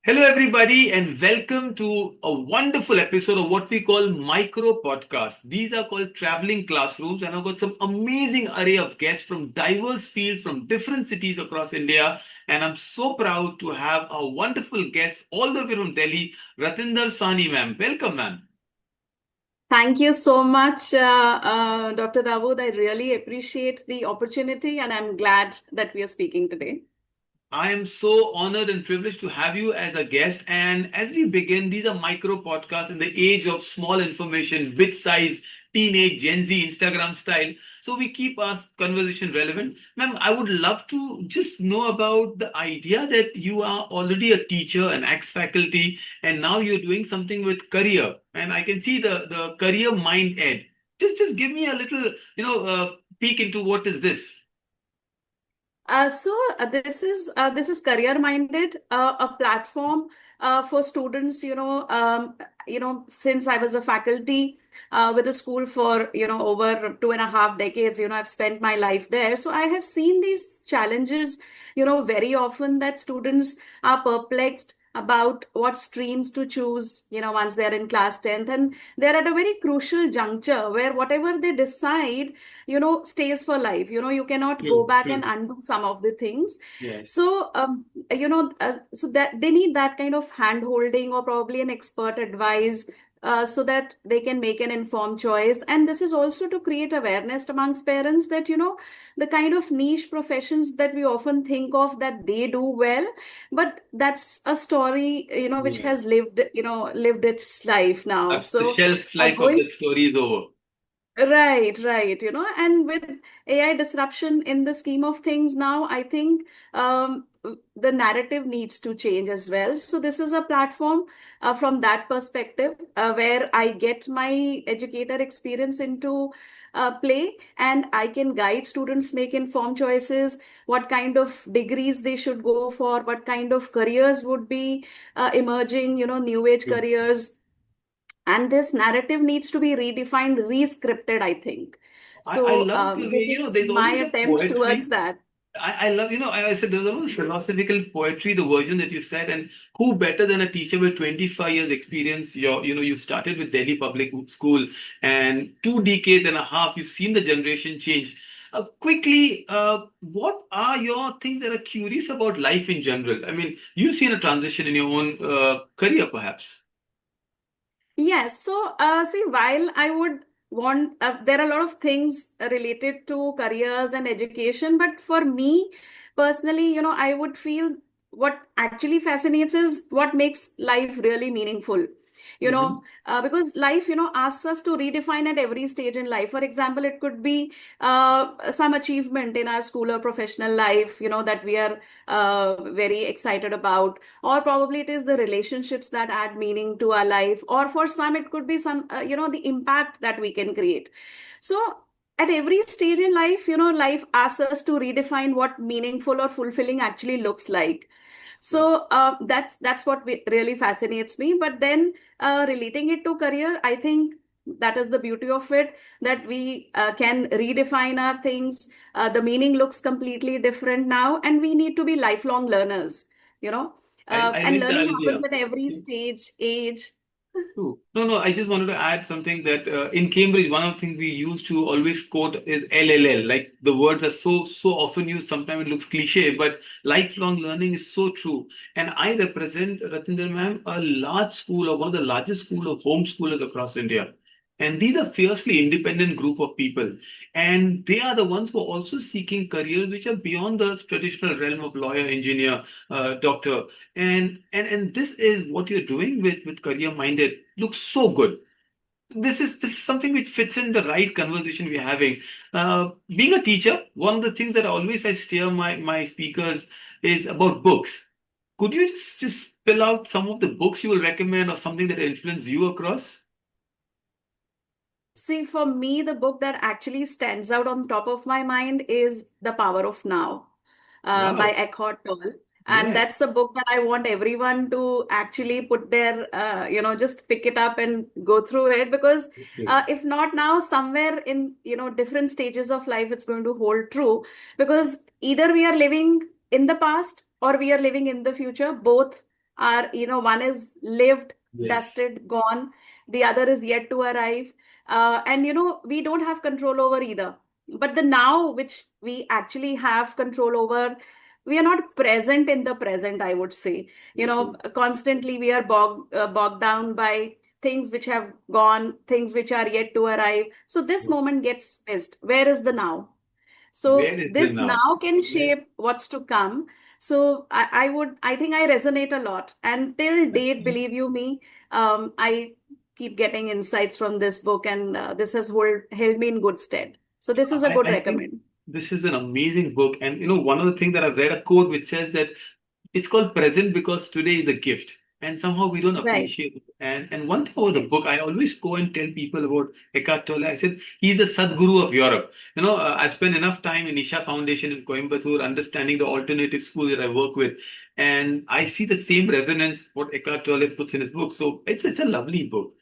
Hello, everybody, and welcome to a wonderful episode of what we call micro podcasts. These are called traveling classrooms, and I've got some amazing array of guests from diverse fields from different cities across India. And I'm so proud to have a wonderful guest all the way from Delhi, Ratinder Sawhney, ma'am. Welcome, ma'am. Thank you so much, Dr. Dawood. I really appreciate the opportunity and I'm glad that we are speaking today. I am so honored and privileged to have you as a guest. And as we begin, these are micro podcasts in the age of small information, bit size, teenage, Gen Z, Instagram style. So we keep our conversation relevant. Ma'am, I would love to just know about the idea that you are already a teacher, an ex-faculty, and now you're doing something with career. And I can see the career mind ed. Just give me a little, peek into what is this. This is Career Minded, a platform for students. Since I was a faculty with the school for over 2.5 decades, I've spent my life there. So I have seen these challenges, very often that students are perplexed about what streams to choose, once they're in class 10th, and they're at a very crucial juncture where whatever they decide stays for life. You cannot go True, back and true. undo some of the things. Yes. So that they need that kind of hand holding or probably an expert advice, so that they can make an informed choice. And this is also to create awareness amongst parents that the kind of niche professions that we often think of that they do well, but that's a story which Yes. has lived its life now. The So shelf life of going that story is over. right, and with AI disruption in the scheme of things now, I think the narrative needs to change as well. So this is a platform from that perspective, where I get my educator experience into play, and I can guide students make informed choices, what kind of degrees they should go for, what kind of careers would be emerging, new age True. careers, and this narrative needs to be redefined, re-scripted, I think. I So love the way, this is there's my always a attempt towards poetry. that. I love, I said there's almost philosophical poetry, the version that you said, and who better than a teacher with 25 years experience? You started with Delhi Public School and 2 decades and a half, you've seen the generation change. Quickly, what are your things that are curious about life in general? I mean, you've seen a transition in your own career, perhaps. Yes. So, see, while I would want, there are a lot of things related to careers and education, but for me personally, I would feel what actually fascinates is what makes life really meaningful. Hmm. Because life, asks us to redefine at every stage in life. For example, it could be some achievement in our school or professional life, that we are very excited about, or probably it is the relationships that add meaning to our life, or for some it could be some the impact that we can create. So at every stage in life, life asks us to redefine what meaningful or fulfilling actually looks like. So that's what really fascinates me. But then relating it to career, I think that is the beauty of it, that we can redefine our things. The meaning looks completely different now, and we need to be lifelong learners, you know. I And like the learning happens idea. at every stage, age. True. No, no, I just wanted to add something that in Cambridge, one of the things we used to always quote is LLL. Like the words are so often used, sometimes it looks cliche, but lifelong learning is so true. And I represent, Ratinder ma'am, a large school or one of the largest school of homeschoolers across India. And these are fiercely independent group of people. And they are the ones who are also seeking careers which are beyond the traditional realm of lawyer, engineer, doctor. And this is what you're doing with career minded. Looks so good. This is something which fits in the right conversation we're having. Being a teacher, one of the things that always I steer my speakers is about books. Could you just spill out some of the books you will recommend or something that influenced you across? See, for me, the book that actually stands out on top of my mind is The Power of Now, by Wow. Eckhart Tolle. And Yes. that's a book that I want everyone to actually put their, just pick it up and go through it. Because Okay. if not now, somewhere in, different stages of life, it's going to hold true. Because either we are living in the past or we are living in the future. Both are, one is lived, Yes. dusted, gone. The other is yet to arrive. And, we don't have control over either. But the now, which we actually have control over, we are not present in the present, I would say. True. Constantly we are bogged down by things which have gone, things which are yet to arrive. So this True. moment gets missed. Where is the now? Where So is the this now? now can Where? shape what's to come. So I think I resonate a lot. And till date, believe you me, I keep getting insights from this book, and this has held me in good stead. So this is a good I think recommend. this is an amazing book. And one of the things that I've read a quote which says that it's called present because today is a gift. And somehow we don't Right, appreciate it. And one thing about the right. book, I always go and tell people about Eckhart Tolle. I said, he's the Sadhguru of Europe. I've spent enough time in Isha Foundation in Coimbatore, understanding the alternative schools that I work with. And I see the same resonance what Eckhart Tolle puts in his book. So it's a lovely book.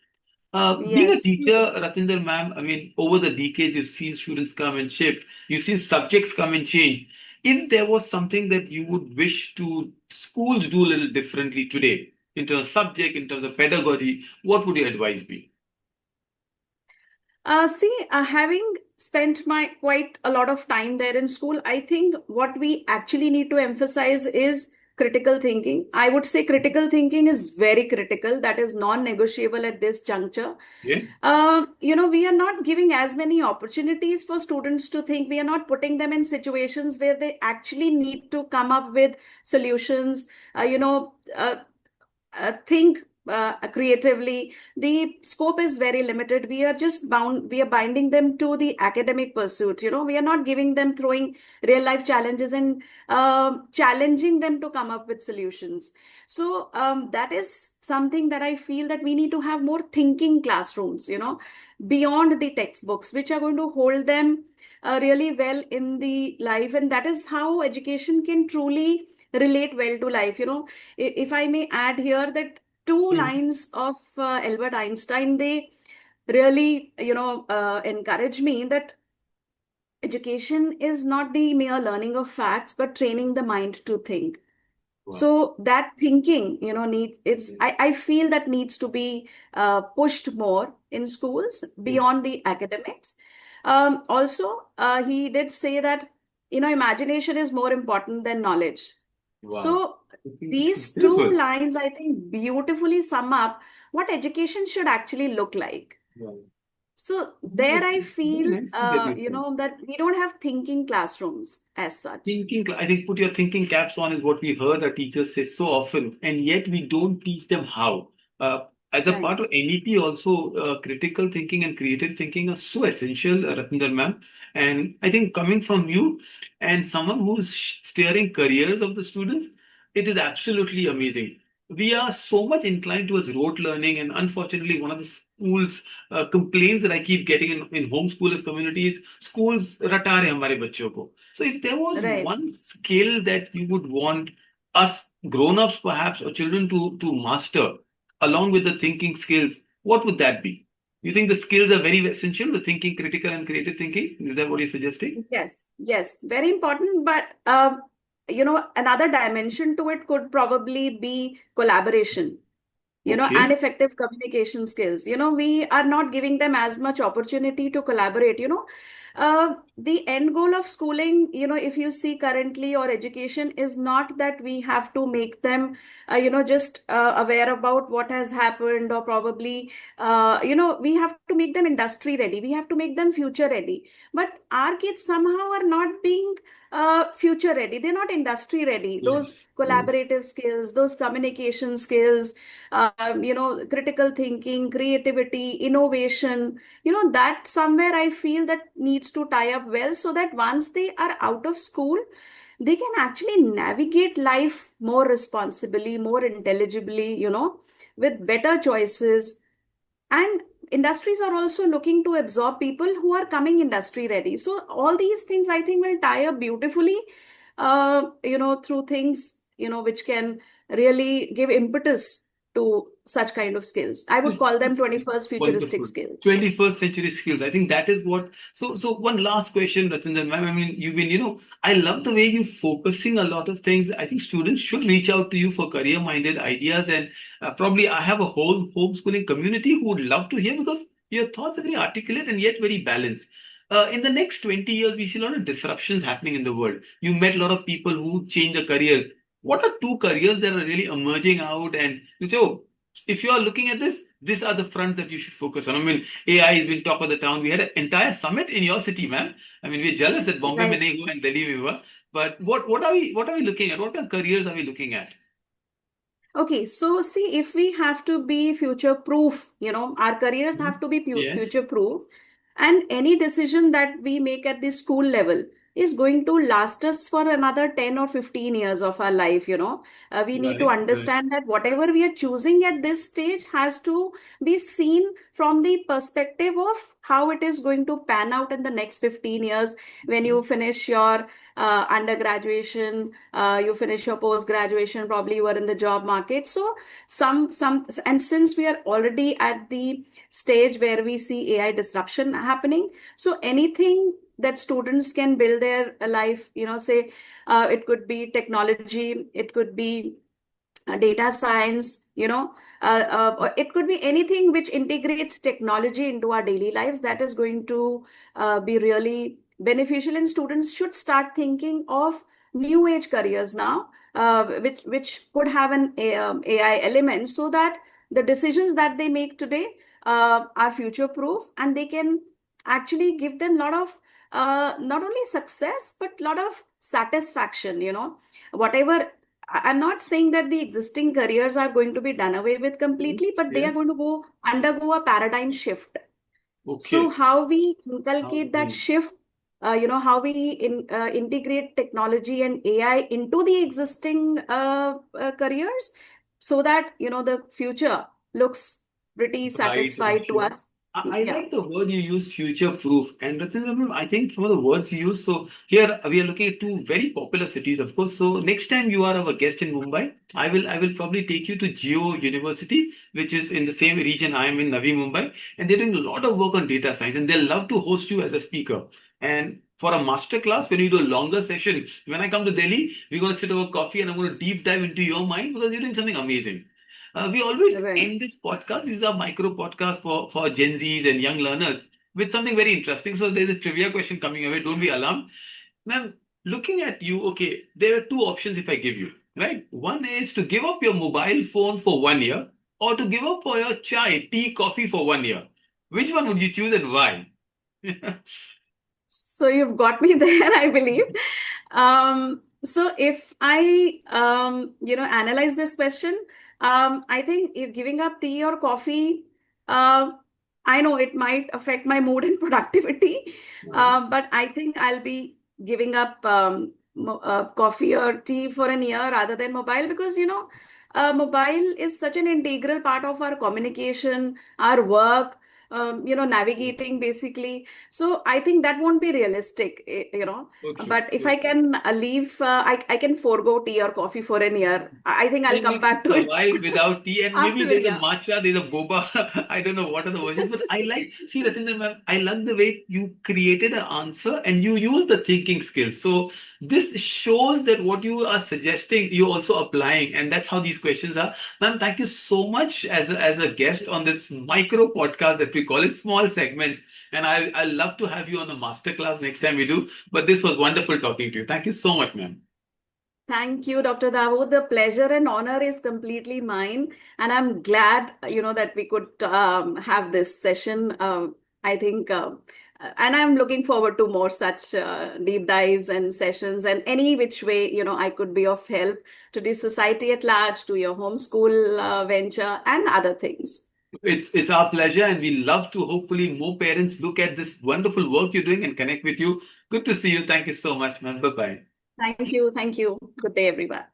Being a Yes. teacher, Ratinder ma'am, I mean, over the decades, you've seen students come and shift. You've seen subjects come and change. If there was something that you would wish to schools do a little differently today, in terms of subject, in terms of pedagogy, what would your advice be? Having spent my quite a lot of time there in school, I think what we actually need to emphasize is critical thinking. I would say critical thinking is very critical. That is non-negotiable at this juncture. Yeah. We are not giving as many opportunities for students to think. We are not putting them in situations where they actually need to come up with solutions. Think creatively. The scope is very limited. We are binding them to the academic pursuit. We are not giving them, throwing real life challenges and challenging them to come up with solutions. So that is something that I feel that we need to have more thinking classrooms, beyond the textbooks, which are going to hold them really well in the life. And that is how education can truly relate well to life. If I may add here that two Mhm. lines of Albert Einstein, they really, encourage me that education is not the mere learning of facts, but training the mind to think. Wow. So that thinking, I feel that needs to be pushed more in schools Yeah. beyond the academics. Also, he did say that, imagination is more important than knowledge. Wow. So It's these two beautiful. lines, I think, beautifully sum up what education should actually look like. Wow. So No, there I it's very feel, nice thing that you said. that we don't have thinking classrooms as such. I think put your thinking caps on is what we heard our teachers say so often, and yet we don't teach them how. As a Right. part of NEP, also critical thinking and creative thinking are so essential, Ratinder ma'am. And I think coming from you and someone who's steering careers of the students, it is absolutely amazing. We are so much inclined towards rote learning, and unfortunately, one of the schools complaints that I keep getting in homeschoolers communities, schools रटा रहे हैं हमारे बच्चों को. So if there was Right. one skill that you would want us grown-ups perhaps or children to master along with the thinking skills, what would that be? You think the skills are very essential, the thinking, critical and creative thinking? Is that what you're suggesting? Yes, yes, very important. But another dimension to it could probably be collaboration, and Okay. effective communication skills. We are not giving them as much opportunity to collaborate. The end goal of schooling, if you see currently, or education, is not that we have to make them, just aware about what has happened, or probably, we have to make them industry ready. We have to make them future ready. But our kids somehow are not being future ready. They're not industry ready. Those Yes. Yes. collaborative skills, those communication skills, critical thinking, creativity, innovation, that somewhere I feel that needs to tie up well, so that once they are out of school, they can actually navigate life more responsibly, more intelligibly, with better choices. And industries are also looking to absorb people who are coming industry ready. So all these things I think will tie up beautifully, through things, which can really give impetus to such kind of skills. I would call them This 21st futuristic wonderful. skills. 21st century skills. I think that is what. So one last question, Ratinder ma'am. I mean, you've been, I love the way you're focusing a lot of things. I think students should reach out to you for career-minded ideas, and probably I have a whole homeschooling community who would love to hear because your thoughts are very articulate and yet very balanced. In the next 20 years, we see a lot of disruptions happening in the world. You met a lot of people who change their careers. What are two careers that are really emerging out? And you say, oh, if you are looking at this, these are the fronts that you should focus on. I mean, AI has been top of the town. We had an entire summit in your city, ma'am. I mean, we're jealous that Bombay Right. mein nahi hua and Delhi mein hua. But what are we looking at? What kind of careers are we looking at? Okay, so see, if we have to be future proof, our careers Mhm. have to be Yes, future proof, and any decision that we make at the school level is going to last us for another 10 or 15 years of our life. We need to right, right. understand that whatever we are choosing at this stage has to be seen from the perspective of how it is going to pan out in the next 15 years when you finish your undergraduation, you finish your post graduation, probably you are in the job market. So and since we are already at the stage where we see AI disruption happening, so anything that students can build their life, say it could be technology, it could be data science, or it could be anything which integrates technology into our daily lives that is going to be really beneficial. And students should start thinking of new age careers now, which could have an AI element so that the decisions that they make today are future proof, and they can actually give them a lot of not only success but a lot of satisfaction. Whatever, I'm not saying that the existing careers are going to be done away with completely, but they are Yes. going to go undergo a paradigm shift. So Okay. how we How inculcate that we shift, how we integrate technology and AI into the existing careers, so that the future looks pretty bright and satisfied to sure. us. I Yeah. like the word you use, future proof. And Ratinder, I think some of the words you use. So here we are looking at two very popular cities, of course. So next time you are our guest in Mumbai, I will probably take you to Geo University, which is in the same region I am in, Navi Mumbai, and they're doing a lot of work on data science, and they'll love to host you as a speaker. And for a master class, when you do a longer session, when I come to Delhi, we're going to sit over coffee and I'm going to deep dive into your mind because you're doing something amazing. We always Right. end this podcast. This is a micro podcast for Gen Zs and young learners with something very interesting. So there's a trivia question coming away. Don't be alarmed. Ma'am, looking at you, okay, there are two options if I give you, right? One is to give up your mobile phone for 1 year or to give up for your chai, tea, coffee for 1 year. Which one would you choose and why? So you've got me there, I believe. So if I, analyze this question, I think if giving up tea or coffee, I know it might affect my mood and productivity, but I think I'll be giving up coffee or tea for a year rather than mobile, because, mobile is such an integral part of our communication, our work, navigating basically. So I think that won't be realistic, Okay, But if I okay. can leave, I can forego tea or coffee for a year. I think I'll Then come we can back to it survive without tea, and maybe after a there's a year. matcha, there's a boba. I don't know what are the versions, but I like, see, Ratinder ma'am, I love the way you created an answer and you use the thinking skills. So this shows that what you are suggesting, you're also applying, and that's how these questions are. Ma'am, thank you so much as a guest on this micro podcast that we call it, small segments. And I love to have you on the masterclass next time we do. But this was wonderful talking to you. Thank you so much, ma'am. Thank you, Dr. Dawood. The pleasure and honor is completely mine. And I'm glad, that we could have this session. I think, and I'm looking forward to more such deep dives and sessions, and any which way, I could be of help to the society at large, to your homeschool venture and other things. It's our pleasure, and we love to hopefully more parents look at this wonderful work you're doing and connect with you. Good to see you. Thank you so much, man. Bye bye. Thank you. Thank you. Good day, everyone.